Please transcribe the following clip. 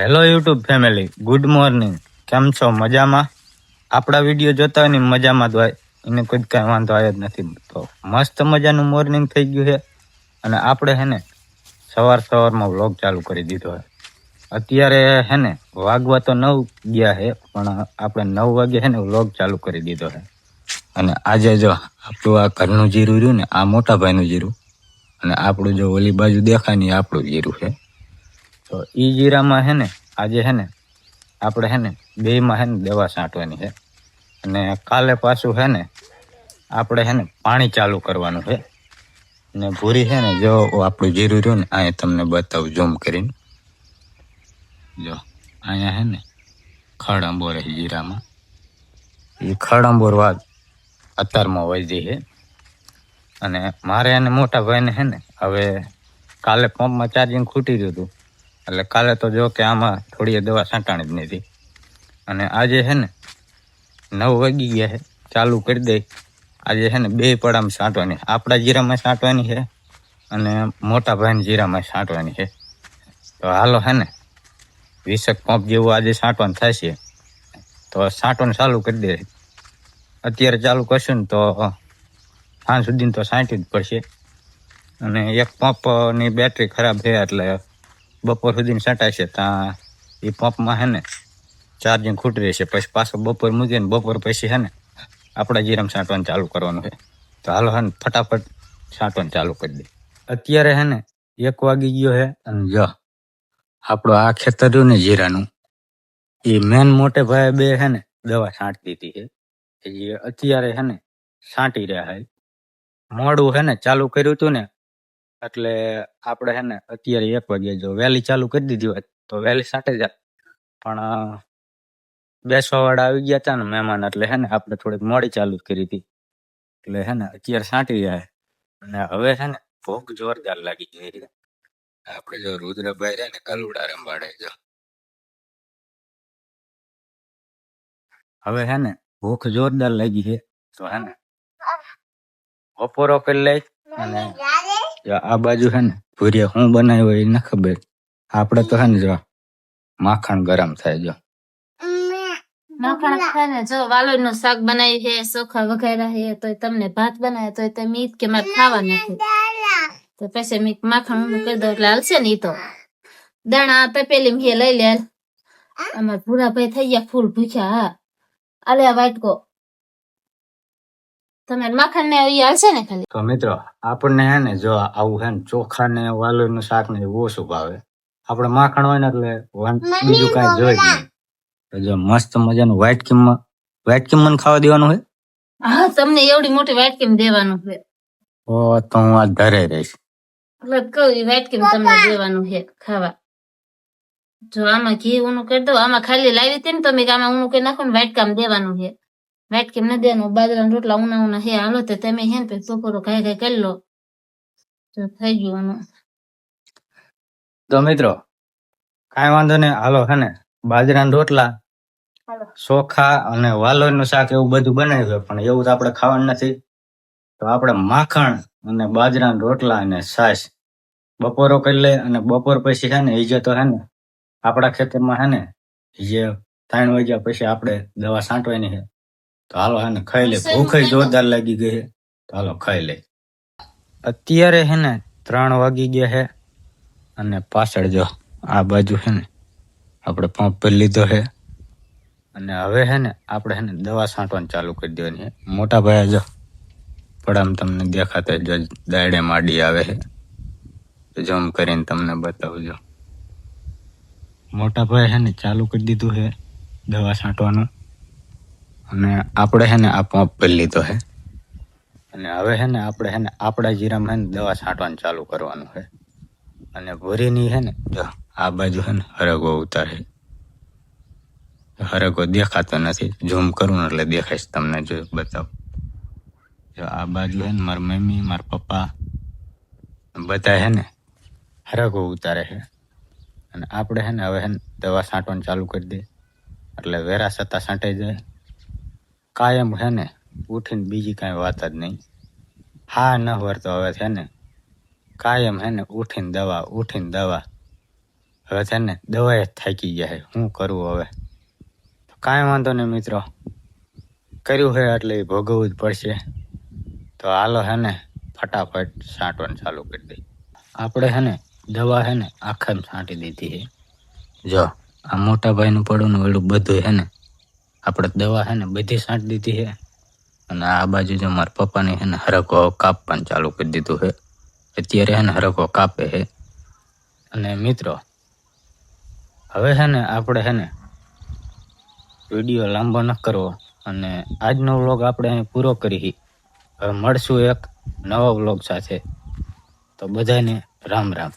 Hello YouTube family, good morning. કેમ છો? મજામાં? આપણા વિડીયો જોતા હોય ને મજામાં જ હોય, એને કોઈ કાંઈ વાંધો આવ્યો જ નથી. તો મસ્ત મજાનું મોર્નિંગ થઈ ગયું છે અને આપણે હે ને સવારમાં વ્લોગ ચાલુ કરી દીધો છે. અત્યારે હે ને વાગવા તો 9 ગયા છે, પણ આપણે 9 વાગે હે ને વ્લોગ ચાલુ કરી દીધો છે. અને આજે જો આપણું આ ઘરનું જીરું રહ્યું ને, આ મોટા ભાઈનું જીરું, અને આપણું જો ઓલી બાજુ દેખાય ને આપણું જીરું છે. તો ઈ જીરામાં હે ને આજે હે ને આપણે હે ને બેયમાં હે ને દવા છાંટવાની છે. અને કાલે પાછું હે ને આપણે હે ને પાણી ચાલુ કરવાનું છે. ને ભૂરી છે ને જો આપણું જીરું રહ્યું ને અહીંયા તમને બતાવું ઝૂમ કરીને. જો અહીંયા હે ને ખડ રહે જીરામાં. એ ખડ વાત અત્યારમાં વધી છે. અને મારે એને મોટા ભાઈને હે ને હવે કાલે પંપમાં ચાર્જિંગ ખૂટી ગયું હતું, એટલે કાલે તો જો કે આમાં થોડી દવા છાંટાણી જ નથી. અને આજે હે ને 9 વાગી ગયા છે, ચાલુ કરી દઈ. આજે છે ને 2 પડામાં છાંટવાની, આપણા જીરામાં છાંટવાની છે અને મોટા ભાઈના જીરામાં છાંટવાની છે. તો હાલો હે ને 20 પંપ જેવું આજે છાંટવાનું થશે. તો છાંટવાનું ચાલુ કરી દે. અત્યારે ચાલુ કરશું ને તો સાંજ સુધી તો છાંટી જ પડશે. અને એક પંપની બેટરી ખરાબ છે, એટલે બપોર સુધી છાંટાશે. ત્યાં એ પંપમાં હે ને ચાર્જિંગ ખૂટી રહેશે. પછી પાછો બપોર મૂકીને બપોર પછી હે ને આપણા જીરામાં છાંટવાનું ચાલુ કરવાનું છે. તો હાલો હે ને ફટાફટ છાંટવાનું ચાલુ કરી દે. અત્યારે હે ને 1 વાગી ગયો છે અને જો આપણું આ ખેતર રહ્યું ને જીરાનું, એ મેન મોટે ભાઈ બે હે ને દવા છાંટી દીધી છે. એ અત્યારે હે ને છાંટી રહ્યા છે. મોડું હે ને ચાલુ કર્યું હતું ને, એટલે આપણે હે ને અત્યારે 1 વાગે જો વહેલી ચાલુ કરી દીધી હોત તો વહેલી છાંટી જાય. પણ બેસવા વાળા આવી ગયા હતા ને મહેમાન, એટલે હે ને આપણે થોડીક મોડી ચાલુ કરી હતી. એટલે હે ને અત્યારે છાંટી રહ્યા. અને હવે છે ને ભૂખ જોરદાર લાગી ગઈ. આપણે જો રુદ્રભાઈ રહે ને કલુડા રંબાડે. જો હવે હે ને ભૂખ જોરદાર લાગી છે, તો હે ને બપોરો કરી લઈ. અને આ બાજુ હે ને ભૂરિયા હું બનાવ્યો એ ન ખબર. આપણે તો હે ને જો માખણ ગરમ થાય. જો માખણ ખાને જો વાલોડ નું શાક બનાવ્યું છે, ચોખા વઘાર્યા છે, તો તમને ભાત બનાવ્યા તો તમે ઈદ કે મારે ખાવા નથી, તો પછી મેં માખણ ઊંધું કરી દઉં એટલે હાલશે ને. ઈ તો દાણા તપેલી મેં લઈ લે. અમારા ભૂરાભાઈ થઈ ગયા ફૂલ ભૂખ્યા. હા આલે વાટકો તમારે માખણ ને ઈ હાલશે ને ખાલી. તો મિત્રો આપણને હે ને જો આવું હે ને ચોખા ને વાલોડ નું શાક ને ઓછું ભાવે. આપણે માખણ હોય ને એટલે બીજું કાંઈ જોઈએ જ નહીં. તો જો મસ્ત મજાનું વ્હાઈટ કિમન ખાવા દેવાનું હોય. હા તમને એવડી મોટી વાટકી દેવાનું છે. ઓ તો હું આ ઘરે રહીશ. એટલે કહું વાટકી તમને દેવાનું છે ખાવા. જો આમાં ઘી ઊનું કરી દો. આમાં ખાલી લાવી હતી ને તો મેં આમાં ઊનું કરી નાખો ને વાટકામ દેવાનું છે. વાટકી ન દેવાનું. બાજરાના રોટલા ઉના હે હાલો તો તમે હે ને બપોરો ઘાય કરી લો તો થઈ ગયું આનું. તો મિત્રો કાંઈ વાંધો નહીં, હાલો હે ને બાજરાના રોટલા, ચોખા અને વાલોડ નું શાક એવું બધું બનાવ્યું, પણ એવું તો આપણે ખાવાનું નથી. તો આપણે માખણ અને બાજરાના રોટલા અને છાશ બપોરો કરી લે. અને બપોર પછી હે ને ઈજે તો હે ને આપણા ખેતરમાં હે ને જે 3 વાગ્યા પછી આપણે દવા છાંટવાની છે. તો હાલો હે ને ખાઈ લે. ભૂખ જોરદાર લાગી ગઈ છે, તો હાલો ખાઈ લે. અત્યારે હે ને 3 વાગી ગયા છે અને પાછળ જો આ બાજુ હે ને આપણે પંપ પર લીધો છે. અને હવે હે ને આપણે હે ને દવા છાંટવાનું ચાલુ કરી દેવાની છે. મોટા ભાઈ જો પડામ તમને દેખાતા જો દાડે માડી આવે છે, તો જમ કરીને તમને બતાવજો. મોટા ભાઈ હે ને ચાલુ કરી દીધું છે દવા છાંટવાનું. અને આપણે હે ને આ પંપ પર લીધો છે. અને હવે હે ને આપણે હે ને આપણા જીરામાં હે ને દવા છાંટવાનું ચાલુ કરવાનું છે. અને ભૂરીની હે ને જો આ બાજુ હે ને હરગો ઉતારે. હરગો દેખાતો નથી, ઝૂમ કરું ને એટલે દેખાઈશ તમને. જો બતાવ, જો આ બાજુ હે ને મારા મમ્મી, મારા પપ્પા બધા હે ને હરગો ઉતારે છે. અને આપણે હે ને હવે હે ને દવા છાંટવાનું ચાલુ કરી દે એટલે વેરા સત્તા છાંટાઈ જાય. કાયમ હે ને ઉઠીને બીજી કાંઈ વાત જ નહીં. હા ન વરતો હવે છે ને કાયમ હે ને ઉઠીને દવા હવે છે ને દવાએ થાકી જાય, શું કરવું હવે? કાંઈ વાંધો નહીં મિત્રો, કર્યું છે એટલે એ ભોગવવું જ પડશે. તો હાલો છે ને ફટાફટ છાંટવાનું ચાલુ કરી દઈ. આપણે છે ને દવા છે ને આખામાં છાંટી દીધી છે. જો આ મોટા ભાઈનું પડું ને ઓલું બધું છે ને આપણે દવા છે ને બધી છાંટી દીધી છે. અને આ બાજુ જો મારા પપ્પાની છે ને હરકો કાપવાનું ચાલુ કરી દીધું છે. અત્યારે છે ને હરકો કાપે છે. અને મિત્રો હવે છે ને આપણે છે ને વિડીયો લાંબો ન કરવો અને આજનો વ્લોગ આપણે અહીં પૂરો કરી. હવે મળશું એક નવા વ્લોગ સાથે. તો બધાને રામ રામ.